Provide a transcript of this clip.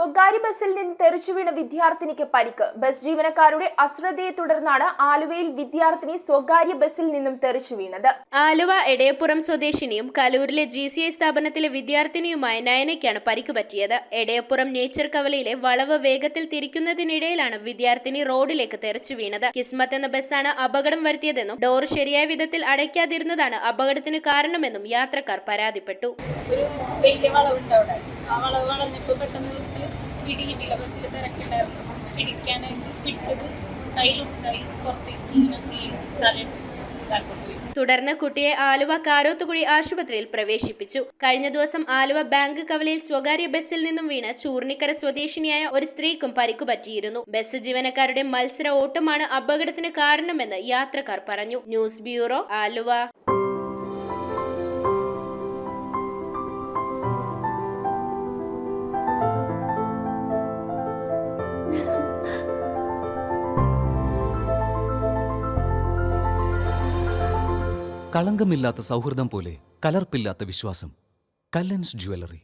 സ്വകാര്യ ബസ്സിൽ നിന്ന് തെറിച്ചു വീണ വിദ്യാർത്ഥിനിക്ക് പരിക്ക്. ബസ് ജീവനക്കാരുടെ അശ്രദ്ധയെ തുടർന്നാണ് ആലുവയിൽ വിദ്യാർത്ഥിനി സ്വകാര്യ ബസ്സിൽ നിന്നും തെറിച്ചു വീണത്. ആലുവ എടയപ്പുറം സ്വദേശിനിയും കലൂരിലെ GCI സ്ഥാപനത്തിലെ വിദ്യാർത്ഥിനിയുമായ നയനയ്ക്കാണ് പരിക്ക് പറ്റിയത്. എടയപ്പുറം നേച്ചർ കവലയിലെ വളവ് വേഗത്തിൽ തിരിക്കുന്നതിനിടയിലാണ് വിദ്യാർത്ഥിനി റോഡിലേക്ക് തെറിച്ചു വീണത്. കിസ്മത്ത് എന്ന ബസ്സാണ് അപകടം വരുത്തിയതെന്നും ഡോർ ശരിയായ വിധത്തിൽ അടയ്ക്കാതിരുന്നതാണ് അപകടത്തിന് കാരണമെന്നും യാത്രക്കാർ പരാതിപ്പെട്ടു. ഒരു വലിയ വളവുണ്ട് അവിടെ. ആ വളവ് വളഞ്ഞപ്പോൾ പെട്ടെന്ന് വെച്ച് കിട്ടിയില്ല. ബസ്സിൽ തിരക്കുണ്ടായിരുന്നു. പിടിക്കാനായിട്ട് പിടിച്ചത് കൈ ലൂസായി പുറത്തേക്ക് തലയിൽ പിടിച്ചു കൊണ്ടുപോയി. തുടർന്ന് കുട്ടിയെ ആലുവ കാരോത്തുകുഴി ആശുപത്രിയിൽ പ്രവേശിപ്പിച്ചു. കഴിഞ്ഞ ദിവസം ആലുവ ബാങ്ക് കവലയിൽ സ്വകാര്യ ബസ്സിൽ നിന്നും വീണ് ചൂർണിക്കര സ്വദേശിനിയായ ഒരു സ്ത്രീക്കും പരിക്കു പറ്റിയിരുന്നു. ബസ് ജീവനക്കാരുടെ മത്സര ഓട്ടമാണ് അപകടത്തിന് കാരണമെന്ന് യാത്രക്കാർ പറഞ്ഞു. News bureau, Aluva. കളങ്കമില്ലാത്ത സൗഹൃദം പോലെ കലർപ്പില്ലാത്ത വിശ്വാസം. കല്ലൻസ് ജ്വല്ലറി.